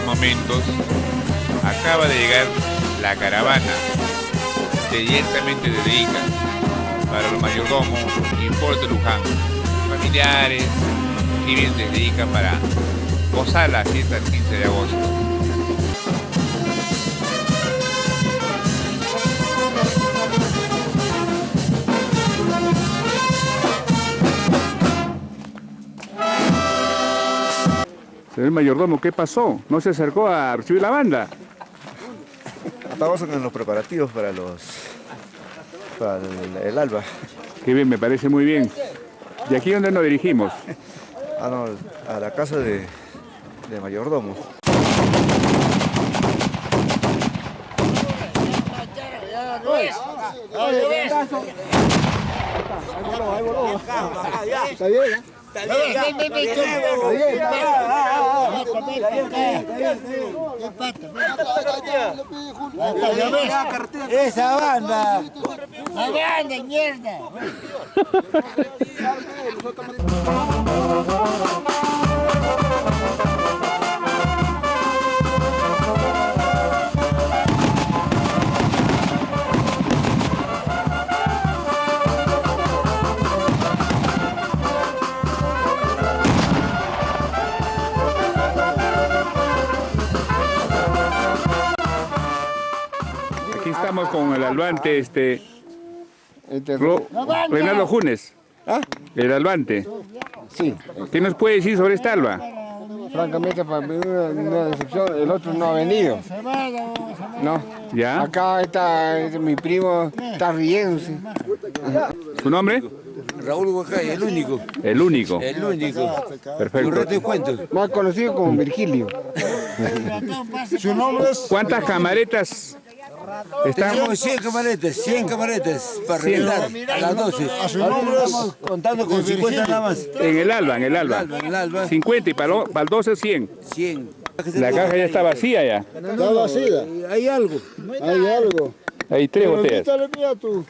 momentos acaba de llegar la caravana directamente dedicada para el mayordomo Importe Luján, familiares que bien se dedican para gozar la fiesta del 15 de agosto. Señor mayordomo, ¿qué pasó? ¿No se acercó a recibir la banda? Estamos en los preparativos para el alba. Qué bien, me parece muy bien. ¿Y aquí dónde nos dirigimos? No, a la casa de mayordomo. ¿Está bien? Esa banda. La banda, mierda. Aquí estamos con el albante, Reinaldo Junes. ¿Ah? El albante. Sí, ¿Qué nos puede decir sobre esta alba? francamente para mí una decepción, el otro no ha venido. No, ¿Ya? acá está mi primo, está riéndose. ¿Su nombre? Raúl Huacay, el único. El único. El único. Perfecto. Un rato y cuento. Más conocido como Virgilio. Su nombre es... ¿Cuántas camaretas están? Tenemos 100 camaretas para reventar a las 12. Su nombre es... Estamos contando con 50 nada más. En el alba. En el alba, 50 y para el 12 100. 100. La caja ya está vacía ya. Está vacía. Hay algo. Hay algo. Hay 3 botellas. Quítale, mira tú.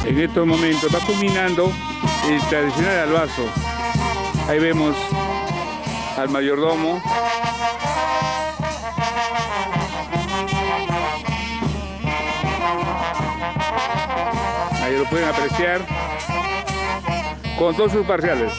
En estos momentos va culminando el tradicional albazo. Ahí vemos al mayordomo. Ahí lo pueden apreciar con todos sus parciales.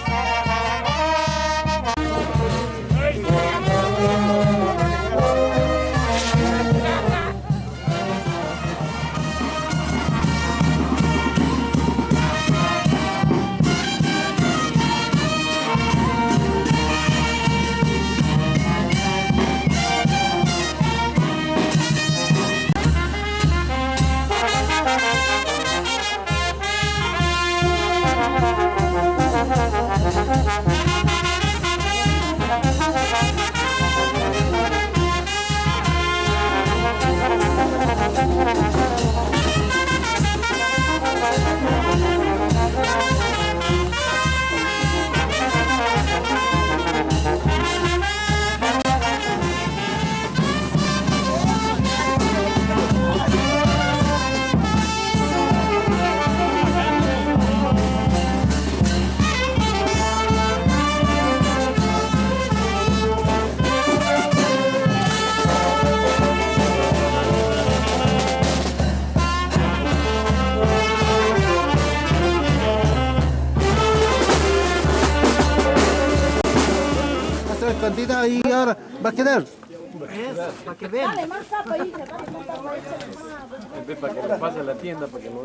cantidad y ahora va a quedar.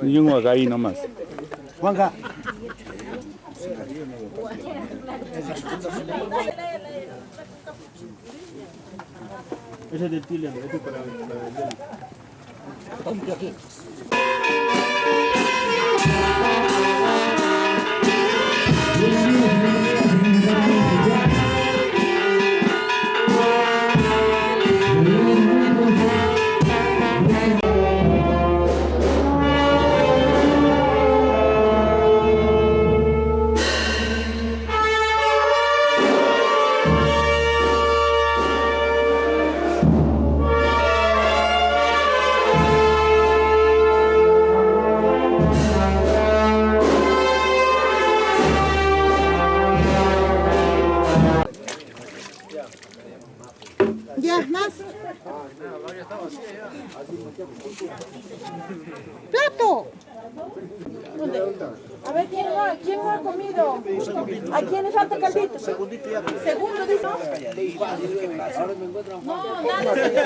Y un ahí nomás. Juanca. Ese es del Tilian, este es para vender. Ya, más. ¡Plato! ¿Dónde? A ver, ¿quién no ha comido? ¿A quién le falta caldito? Segundo, dice. No, dale.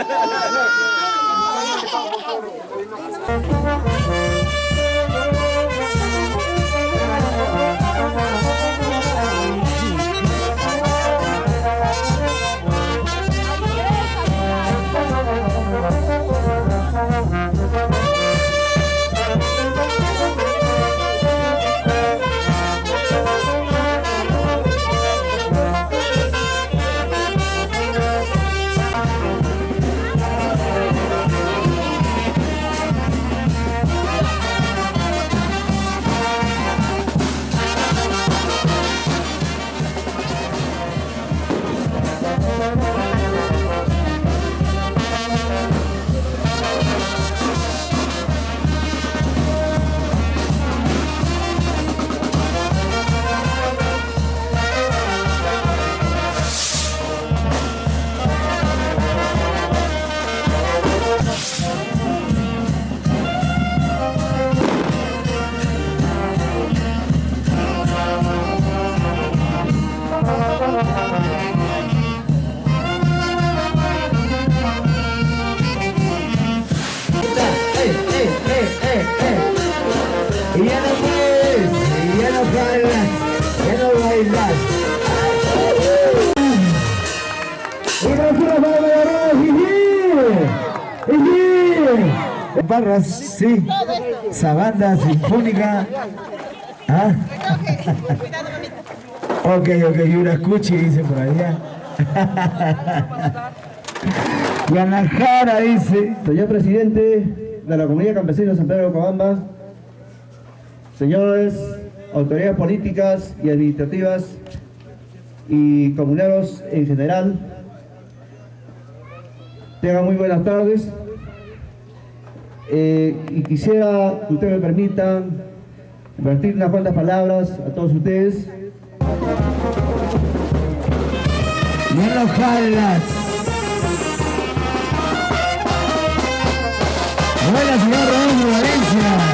Barras, sí, Sabanda Sinfónica. ¿Ah? Ok, y una escuchi dice por allá. Guanajara dice. Señor presidente de la Comunidad Campesina de San Pedro de Cochabamba, señores autoridades políticas y administrativas y comuneros en general, tengan muy buenas tardes. Y quisiera que ustedes me permitan compartir unas cuantas palabras a todos ustedes. Bueno, Jalas. Buena, señor Rodolfo Valencia.